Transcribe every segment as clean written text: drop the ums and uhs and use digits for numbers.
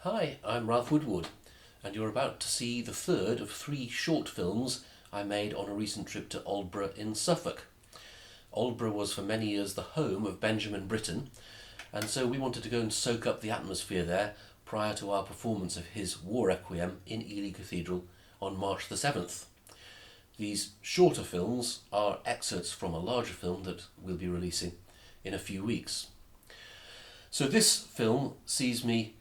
Hi, I'm Ralph Woodward, and you're about to see the third of three short films I made on a recent trip to Aldborough in Suffolk. Aldborough was for many years the home of Benjamin Britten, and so we wanted to go and soak up the atmosphere there prior to our performance of his War Requiem in Ely Cathedral on March the 7th. These shorter films are excerpts from a larger film that we'll be releasing in a few weeks. So this film sees me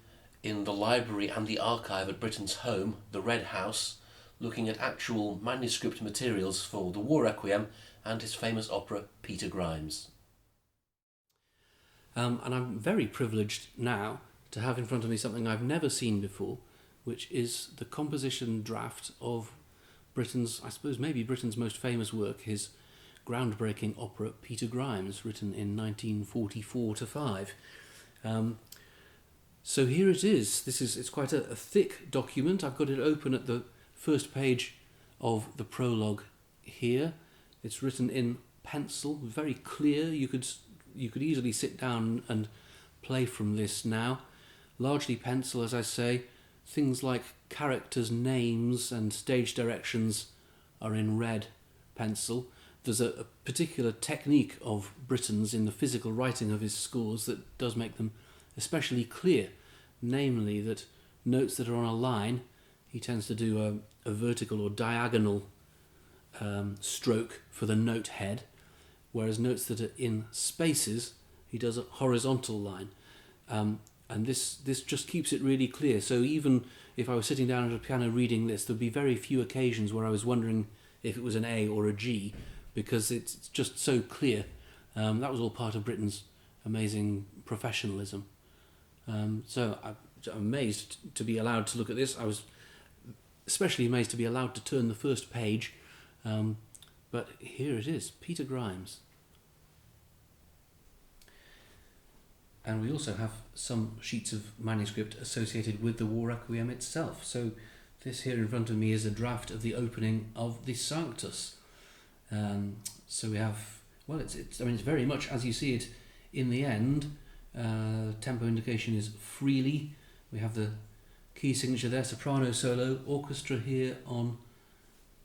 in the library and the archive at Britten's home, the Red House, looking at actual manuscript materials for the War Requiem and his famous opera Peter Grimes. And I'm very privileged now to have in front of me something I've never seen before, which is the composition draft of Britten's, I suppose maybe Britten's most famous work, his groundbreaking opera Peter Grimes, written in 1944-5. So here it is. It's quite a thick document. I've got it open at the first page of the prologue here. It's written in pencil, very clear. You could easily sit down and play from this now. Largely pencil, as I say. Things like characters' names and stage directions are in red pencil. There's a particular technique of Britten's in the physical writing of his scores that does make them especially clear, namely that notes that are on a line, he tends to do a vertical or diagonal stroke for the note head, whereas notes that are in spaces, he does a horizontal line. And this just keeps it really clear. So even if I was sitting down at a piano reading this, there'd be very few occasions where I was wondering if it was an A or a G, because it's just so clear. That was all part of Britten's amazing professionalism. So I'm amazed to be allowed to look at this. I was especially amazed to be allowed to turn the first page. But here it is, Peter Grimes. And we also have some sheets of manuscript associated with the War Requiem itself. So this here in front of me is a draft of the opening of the Sanctus. So we have, well, it's very much as you see it in the end. Tempo indication is freely. We have the key signature there, soprano solo, orchestra here on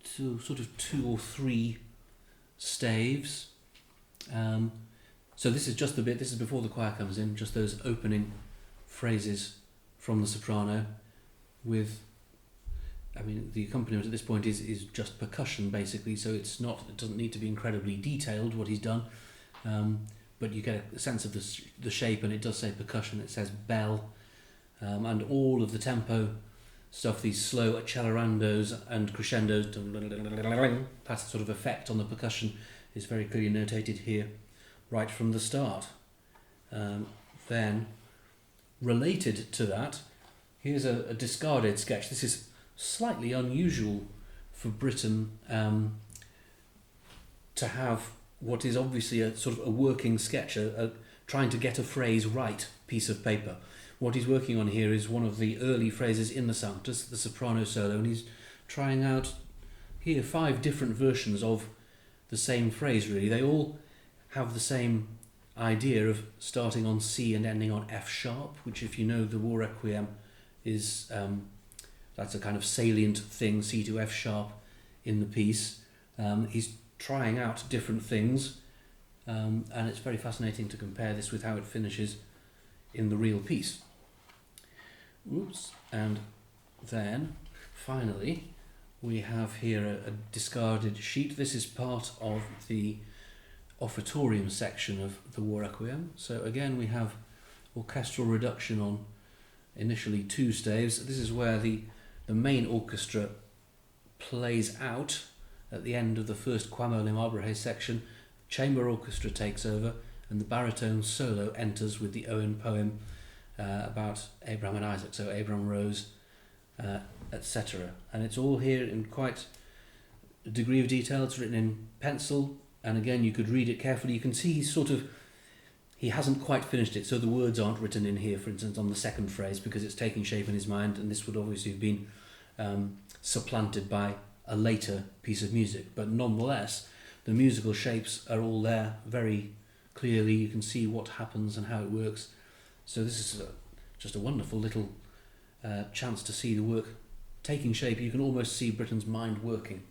two or three staves. So this is just the bit, this is before the choir comes in, just those opening phrases from the soprano with, the accompaniment at this point is just percussion basically, so it doesn't need to be incredibly detailed what he's done. But you get a sense of the shape, and it does say percussion, it says bell, and all of the tempo stuff, these slow accelerandos and crescendos, that sort of effect on the percussion is very clearly notated here right from the start. Then, related to that, here's a discarded sketch. This is slightly unusual for Britten to have what is obviously a sort of a working sketch, trying to get a phrase right piece of paper. What he's working on here is one of the early phrases in the Sanctus, the soprano solo, and he's trying out here 5 different versions of the same phrase really. They all have the same idea of starting on C and ending on F sharp, which if you know the War Requiem is, that's a kind of salient thing, C to F sharp in the piece. He's trying out different things, and it's very fascinating to compare this with how it finishes in the real piece. Oops. And then finally we have here a discarded sheet. This is part of the offertorium section of the War Requiem. So again we have orchestral reduction on initially 2 staves. This is where the main orchestra plays out at the end of the first Quamo Limabrahe section. Chamber orchestra takes over, and the baritone solo enters with the Owen poem about Abraham and Isaac, so Abraham rose, etc. And it's all here in quite a degree of detail. It's written in pencil, and again you could read it carefully. You can see he hasn't quite finished it, so the words aren't written in here, for instance, on the second phrase, because it's taking shape in his mind, and this would obviously have been supplanted by a later piece of music. But nonetheless, the musical shapes are all there very clearly. You can see what happens and how it works. So this is just a wonderful little chance to see the work taking shape, you can almost see Britten's mind working.